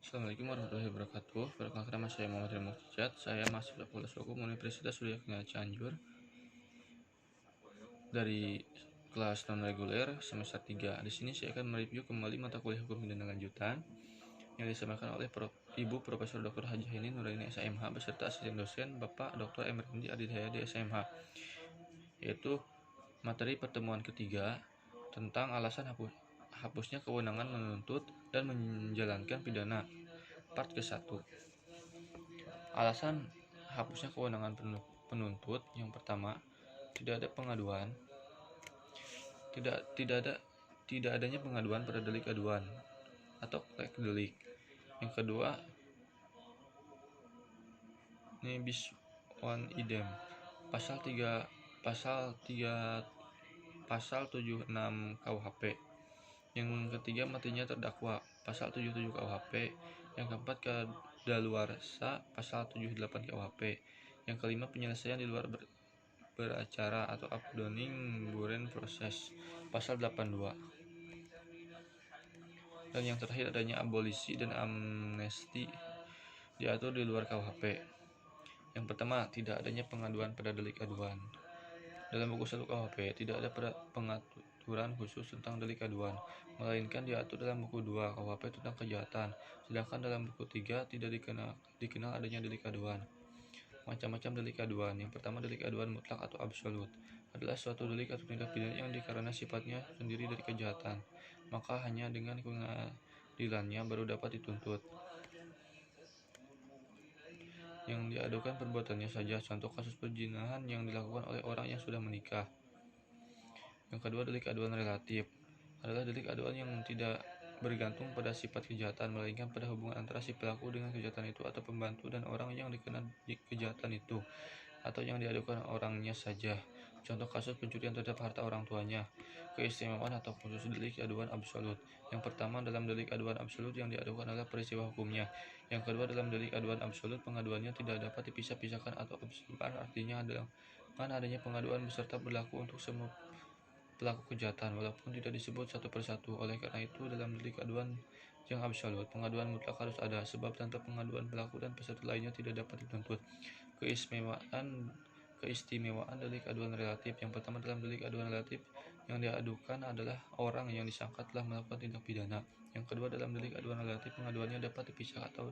Assalamualaikum warahmatullahi wabarakatuh. Perkenalkan nama saya Muhammad Ilmu Mukjizat. Saya mahasiswa Fakultas Hukum Universitas Surya Kencana Cianjur dari kelas non reguler semester 3. Di sini saya akan mereview kembali mata kuliah hukum pidana lanjutan yang disampaikan oleh Ibu Profesor Dr. Haji Haini Nuraini SMH beserta asisten dosen Bapak Dr. Emrendi Aditya di SMH, yaitu materi pertemuan ketiga tentang alasan hapusnya kewenangan menuntut dan menjalankan pidana, part ke-1. Alasan hapusnya kewenangan penuntut yang pertama, tidak adanya pengaduan pada delik aduan atau klek delik. Yang kedua, nebis one idem pasal 76 KUHP. Yang ketiga, matinya terdakwa pasal 77 KUHP. Yang keempat, kadaluarsa pasal 78 KUHP. Yang kelima, penyelesaian di luar beracara atau abdoning buren proses pasal 82. Dan yang terakhir, adanya abolisi dan amnesti diatur di luar KUHP. Yang pertama, tidak adanya pengaduan pada delik aduan. Dalam buku 1 KUHP tidak ada pengaturan khusus tentang delik aduan, melainkan diatur dalam buku 2 KUHP tentang kejahatan. Sedangkan dalam buku 3 tidak dikenal adanya delik aduan. Macam-macam delik aduan. Yang pertama, delik aduan mutlak atau absolut adalah suatu delik atau tindak pidana yang karena sifatnya sendiri dari kejahatan, maka hanya dengan pengadilannya baru dapat dituntut. Yang diadukan perbuatannya saja, contoh kasus perzinahan yang dilakukan oleh orang yang sudah menikah. Yang kedua, delik aduan relatif adalah delik aduan yang tidak bergantung pada sifat kejahatan, melainkan pada hubungan antara si pelaku dengan kejahatan itu atau pembantu dan orang yang dikena kejahatan itu, atau yang diadukan orangnya saja. Contoh kasus pencurian terhadap harta orang tuanya. Keistimewaan atau khusus delik aduan absolut. Yang pertama, dalam delik aduan absolut yang diadukan adalah peristiwa hukumnya. Yang kedua, dalam delik aduan absolut pengaduannya tidak dapat dipisah-pisahkan atau absolutan, artinya dengan adanya pengaduan beserta berlaku untuk semua pelaku kejahatan walaupun tidak disebut satu persatu. Oleh karena itu, dalam delik aduan yang absolut, pengaduan mutlak harus ada, sebab tanpa pengaduan pelaku dan peserta lainnya tidak dapat dituntut. Keistimewaan delik aduan relatif. Yang pertama, dalam delik aduan relatif yang diadukan adalah orang yang disangka telah melakukan tindak pidana. Yang kedua, dalam delik aduan relatif pengaduannya dapat dipisah atau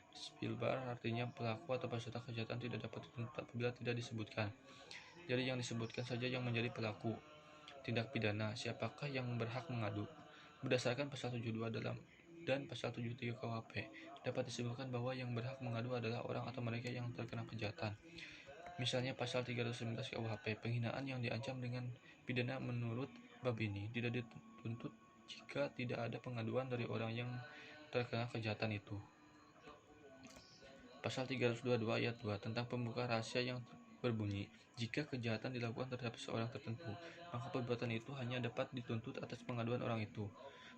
spilbar, artinya pelaku atau peserta kejahatan tidak dapat dituntut apabila tidak disebutkan. Jadi yang disebutkan saja yang menjadi pelaku tindak pidana. Siapakah yang berhak mengadu? Berdasarkan pasal 72 dan pasal 73 KUHP dapat disebutkan bahwa yang berhak mengadu adalah orang atau mereka yang terkena kejahatan. Misalnya pasal 319 KUHP, penghinaan yang diancam dengan pidana menurut bab ini tidak dituntut jika tidak ada pengaduan dari orang yang terkena kejahatan itu. Pasal 322 ayat 2 tentang pembuka rahasia yang berbunyi, jika kejahatan dilakukan terhadap seorang tertentu, maka perbuatan itu hanya dapat dituntut atas pengaduan orang itu.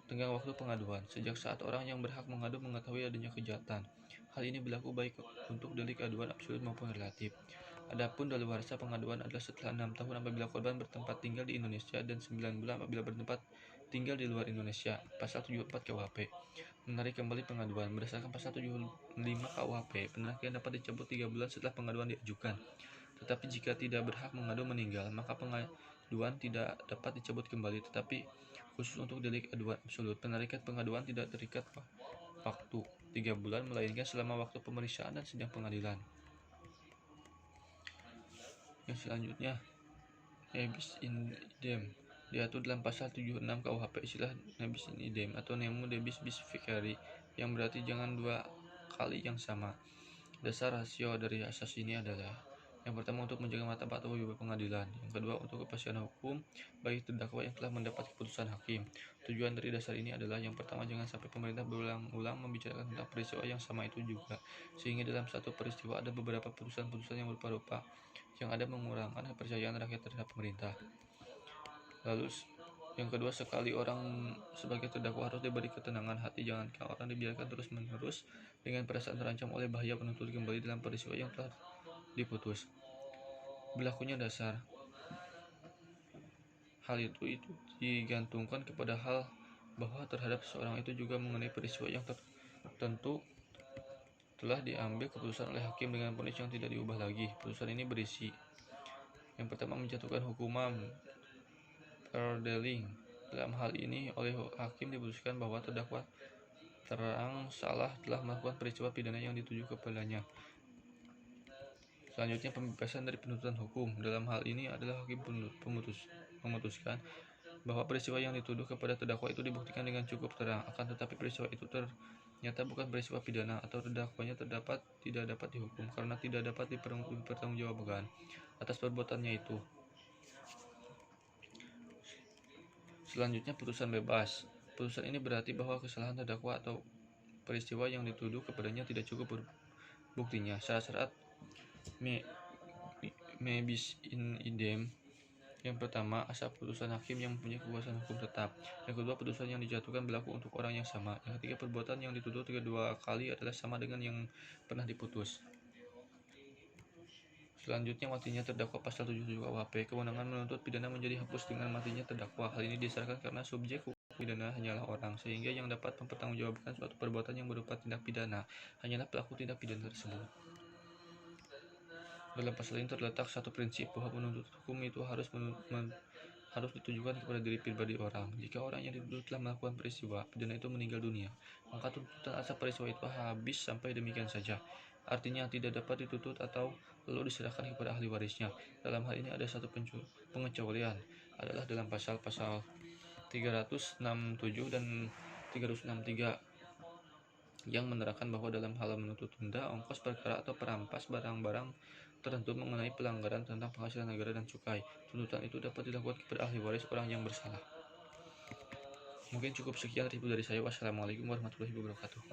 Tenggang waktu pengaduan, sejak saat orang yang berhak mengadu mengetahui adanya kejahatan. Hal ini berlaku baik untuk delik aduan absolut maupun relatif. Adapun daluarsa pengaduan adalah setelah 6 tahun apabila korban bertempat tinggal di Indonesia dan 9 bulan apabila bertempat tinggal di luar Indonesia. Pasal 74 KUHP. Menarik kembali pengaduan. Berdasarkan pasal 75 KUHP, penarikan dapat dicabut 3 bulan setelah pengaduan diajukan. Tetapi jika tidak berhak mengadu meninggal, maka pengaduan tidak dapat dicabut kembali. Tetapi khusus untuk delik aduan absolut, penarikan pengaduan tidak terikat waktu 3 bulan, melainkan selama waktu pemeriksaan dan sidang pengadilan. Yang selanjutnya, nebis in idem diatur dalam pasal 76 KUHP. Istilah nebis in idem atau nemo debis bis vicari yang berarti jangan dua kali yang sama. Dasar rasio dari asas ini adalah: yang pertama, untuk menjaga martabat atau wibawa pengadilan. Yang kedua, untuk kepastian hukum bagi terdakwa yang telah mendapat keputusan hakim. Tujuan dari dasar ini adalah: yang pertama, jangan sampai pemerintah berulang-ulang membicarakan tentang peristiwa yang sama itu juga, sehingga dalam satu peristiwa ada beberapa putusan-putusan yang berupa-rupa, yang ada mengurangkan kepercayaan rakyat terhadap pemerintah. Lalu yang kedua, sekali orang sebagai terdakwa harus diberi ketenangan hati, jangankan orang dibiarkan terus-menerus dengan perasaan terancam oleh bahaya penuntut kembali dalam peristiwa yang telah diputus. Berlakunya dasar hal itu digantungkan kepada hal bahwa terhadap seseorang itu juga mengenai peristiwa yang tentu telah diambil keputusan oleh hakim dengan vonis yang tidak diubah lagi. Putusan ini berisi: yang pertama, menjatuhkan hukuman perdeling. Dalam hal ini oleh hakim diputuskan bahwa terdakwa terang salah telah melakukan peristiwa pidana yang dituju kepadanya. Selanjutnya, pembebasan dari penuntutan hukum. Dalam hal ini adalah hakim memutuskan bahwa peristiwa yang dituduh kepada terdakwa itu dibuktikan dengan cukup terang, akan tetapi peristiwa itu ternyata bukan peristiwa pidana atau terdakwanya tidak dapat dihukum karena tidak dapat dipertanggungjawabkan atas perbuatannya itu. Selanjutnya, putusan bebas. Putusan ini berarti bahwa kesalahan terdakwa atau peristiwa yang dituduh kepadanya tidak cukup buktinya. Syarat-syarat me bis in idem. Yang pertama, asal putusan hakim yang mempunyai kekuasaan hukum tetap. Yang kedua, putusan yang dijatuhkan berlaku untuk orang yang sama. Yang ketiga, perbuatan yang dituduh kedua kali adalah sama dengan yang pernah diputus. Selanjutnya, matinya terdakwa. Pasal 77 KUHP. Kewenangan menuntut pidana menjadi hapus dengan matinya terdakwa. Hal ini disyaratkan karena subjek hukum pidana hanyalah orang, sehingga yang dapat mempertanggungjawabkan suatu perbuatan yang berupa tindak pidana hanyalah pelaku tindak pidana tersebut. Dalam pasal ini terletak satu prinsip, bahwa penuntut hukum itu harus ditujukan kepada diri pribadi orang. Jika orang yang dituduh telah melakukan peristiwa pidana itu meninggal dunia, maka tuntutan atas peristiwa itu habis sampai demikian saja. Artinya tidak dapat dituntut atau lalu diserahkan kepada ahli warisnya. Dalam hal ini ada satu pengecualian, adalah dalam pasal-pasal 367 dan 363 yang menerangkan bahwa dalam hal menuntut denda, ongkos perkara atau perampas barang-barang tertentu mengenai pelanggaran tentang penghasilan negara dan cukai, tuntutan itu dapat dilakukan kepada ahli waris orang yang bersalah. Mungkin cukup sekian review dari saya. Wassalamualaikum warahmatullahi wabarakatuh.